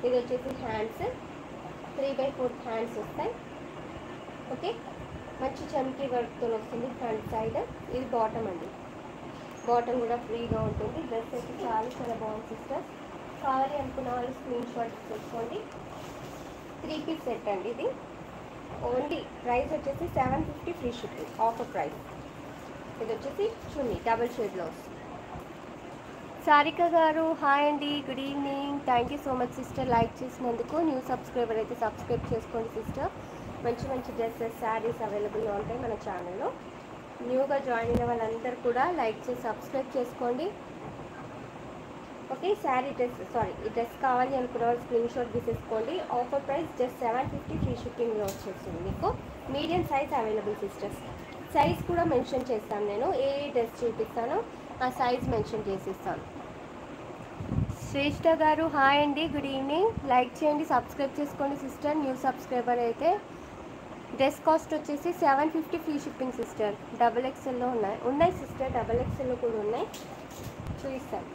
ఇది వచ్చేసి hands 3/4 hands వస్తాయి. ఓకే, మంచి చమ్కీ వర్క్తో వస్తుంది ఫ్రంట్ సైడ్. ఇది బాటమ్ అండి, బాటమ్ కూడా ఫ్రీగా ఉంటుంది. డ్రెస్ అయితే చాలా చాలా బాగుంది సిస్టర్స్. కావాలి అనుకున్న వాళ్ళు స్క్రీన్ షాట్ తీసుకోండి. 3 పీస్ సెట్ అండి ఇది. ఓన్లీ ప్రైస్ వచ్చేసి 750 ఫ్రీ షిప్పింగ్ ఆఫర్ ప్రైస్. ఇది వచ్చేసి చున్నీ డబుల్ షేడ్లో వస్తుంది. సారిక గారు హాయ్ అండి, good evening. Thank you so much sister like చేసినందుకు. న్యూ సబ్స్క్రైబర్ అయితే సబ్స్క్రైబ్ చేసుకోండి సిస్టర్. మంచి మంచి డ్రెస్సెస్ శారీస్ అవైలబుల్గా ఉంటాయి మన ఛానల్లో. న్యూగా జాయిన్ అయిన వాళ్ళందరూ కూడా లైక్ చేసి సబ్స్క్రైబ్ చేసుకోండి. ఓకే, ఈ డ్రెస్ కావాలి అనుకున్న వాళ్ళు స్క్రీన్ షాట్ తీసేసుకోండి. ఆఫర్ ప్రైస్ జస్ట్ 750 ఫ్రీ షిప్పింగ్లో వచ్చేస్తుంది మీకు. Medium size available sisters. Size కూడా మెన్షన్ చేస్తాను నేను. ఏ డ్రెస్ చూపిస్తానో ఆ సైజ్ మెన్షన్ చేసిస్తాను. శ్రేష్ఠ గారు హాయ్ అండి, గుడ్ ఈవినింగ్. లైక్ చేయండి, సబ్స్క్రైబ్ చేసుకోండి సిస్టర్. న్యూ సబ్స్క్రైబర్ అయితే. డ్రెస్ కాస్ట్ వచ్చేసి 750 ఫ్రీ షిప్పింగ్ సిస్టర్. XXLలో ఉన్నాయి సిస్టర్, XXLలో కూడా ఉన్నాయి, చూపిస్తాను.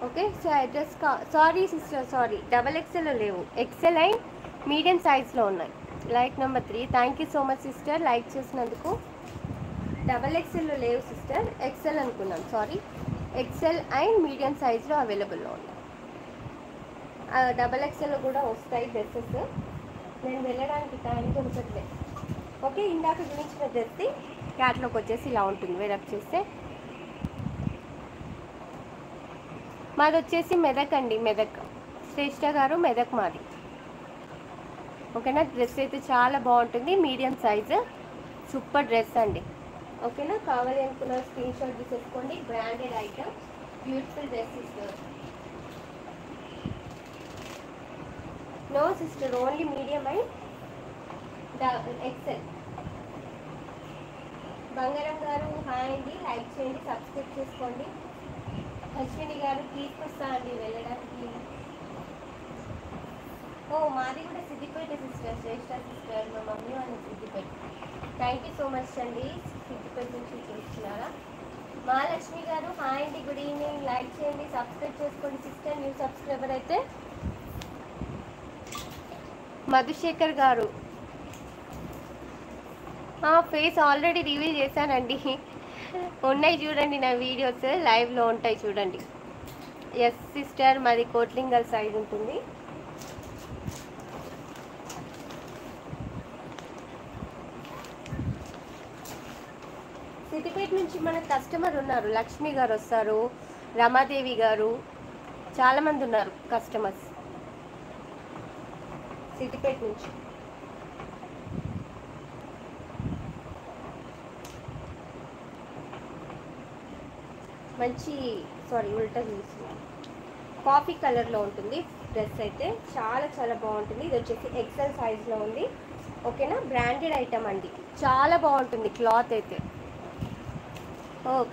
Okay, so address sorry sister, sorry XXLలో లేవు, ఎక్సెల్ అండ్ మీడియం సైజ్లో ఉన్నాయి. Like number 3. Thank you so much sister like చేసినందుకు. XXLలో లేవు సిస్టర్, ఎక్సెల్ అనుకున్నాను, సారీ. ఎక్సెల్ అండ్ మీడియం సైజ్లో అవైలబుల్లో ఉన్నాయి. XXLలో కూడా వస్తాయి డ్రెస్సెస్. నేను వెళ్ళడానికి టైం దొరకట్లేదు. ఓకే, ఇందాక చూపించిన డ్రెస్ది క్యాట్లాగ్ వచ్చేసి ఇలా ఉంటుంది వేరప్ చేస్తే. మాది వచ్చేసి మెదక్ అండి, మెదక్. శ్రేష్ఠ గారు మెదక్ మాది. ఓకేనా, డ్రెస్ అయితే చాలా బాగుంటుంది, మీడియం సైజు, సూపర్ డ్రెస్ అండి. ఓకేనా, కావాలి అనుకున్న స్క్రీన్ షాట్ తీసేసుకోండి. Branded item, beautiful dress sister. No sister, only medium and XL. బంగారం గారు హాయ్ అండి, లైక్ చేయండి, సబ్స్క్రైబ్ చేసుకోండి. అశ్విని గారు తీసుకొస్తా అండి వెళ్ళడానికి. మాది కూడా సిద్దిపేట సిస్టర్, శ్రేష్ఠ సిస్టర్. మా మమ్మీ వాళ్ళు Siddipet. Thank you so much అండి, సిద్దిపేట నుంచి చూస్తున్నారా. మహాలక్ష్మి గారు హాయ్ అండి, గుడ్ ఈవినింగ్. లైక్ చేయండి, సబ్స్క్రైబ్ చేసుకోండి సిస్టర్. న్యూ సబ్స్క్రైబర్ అయితే. మధుశేఖర్ గారు ఫేస్ ఆల్రెడీ రివీల్ చేశానండి, ఉన్నాయి చూడండి నా వీడియోస్, లైవ్లో ఉంటాయి చూడండి. ఎస్ సిస్టర్, మాది కోట్లింగల్ సైడ్ ఉంటుంది. సిద్దిపేట నుంచి మన కస్టమర్ ఉన్నారు, లక్ష్మి గారు వస్తారు, రమాదేవి గారు, చాలామంది ఉన్నారు కస్టమర్స్ సిద్దిపేట నుంచి. మంచి ఉల్టా చూసి కాఫీ కలర్లో ఉంటుంది డ్రెస్ అయితే, చాలా చాలా బాగుంటుంది. ఇది వచ్చేసి ఎక్సెల్ సైజ్లో ఉంది. ఓకేనా, బ్రాండెడ్ ఐటమ్ అండి, చాలా బాగుంటుంది క్లాత్ అయితే.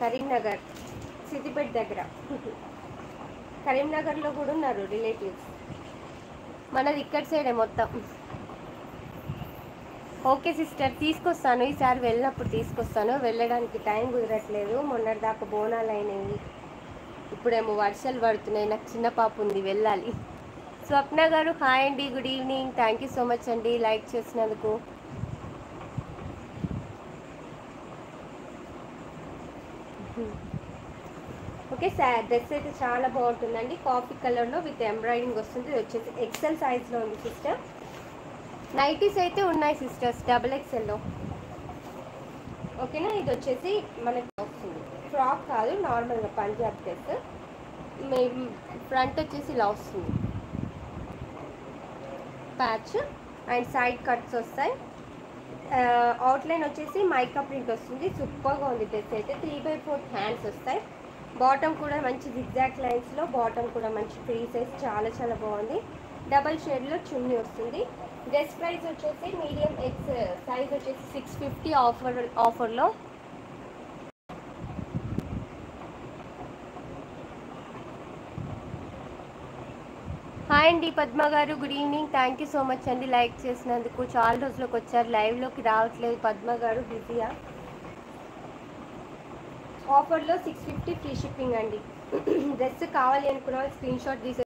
కరీంనగర్, సిద్దిపేట దగ్గర. కరీంనగర్లో కూడా ఉన్నారు రిలేటివ్స్, మనది ఇక్కడ సైడే మొత్తం. ఓకే సిస్టర్, తీసుకొస్తాను, ఈసారి వెళ్ళినప్పుడు తీసుకొస్తాను. వెళ్ళడానికి టైం కుదరట్లేదు, మొన్నటిదాకా బోనాలు అయినాయి, ఇప్పుడేమో వర్షాలు పడుతున్నాయి, నాకు చిన్న పాప ఉంది, వెళ్ళాలి. స్వప్న గారు హాయ్ అండి, good evening. Thank you so much అండి లైక్ చేసినందుకు. ఓకే, డ్రెస్ అయితే చాలా బాగుంటుందండి, కాఫీ కలర్లో విత్ ఎంబ్రాయిడింగ్ వస్తుంది. ఇది వచ్చేసి ఎక్సెల్ సైజ్లో ఉంది సిస్టర్. నైటీస్ అయితే ఉన్నాయి సిస్టర్స్ XXLలో. ఓకేనా, ఇది వచ్చేసి మనకి వస్తుంది, ఫ్రాక్ కాదు, నార్మల్గా పంజాబ్ డ్రెస్. ఫ్రంట్ వచ్చేసి ఇలా వస్తుంది, ప్యాచ్ అండ్ సైడ్ కట్స్ వస్తాయి. అవుట్లైన్ వచ్చేసి మైకా ప్రింట్ వస్తుంది, సూపర్గా ఉంది డ్రెస్ అయితే. 3/4 హ్యాండ్స్ వస్తాయి. బాటమ్ కూడా మంచి జిగ్జాగ్ లైన్స్లో, బాటమ్ కూడా మంచి ఫ్రీ సైజ్, చాలా చాలా బాగుంది. డబల్ షేడ్లో చున్నీ వస్తుంది. డ్రెస్ ప్రైస్ వచ్చేసి మీడియం ఎక్స్ సైజ్ వచ్చేసి 650 ఆఫర్లో. హాయ్ అండి పద్మ గారు, good evening. Thank you so much అండి లైక్ చేసినందుకు. చాలా రోజులకు వచ్చారు, లైవ్లోకి రావట్లేదు పద్మ గారు, బిజీయా. ఆఫర్లో 650 ఫ్రీ షిప్పింగ్ అండి. డ్రెస్ కావాలి అనుకున్న స్క్రీన్ షాట్ తీసే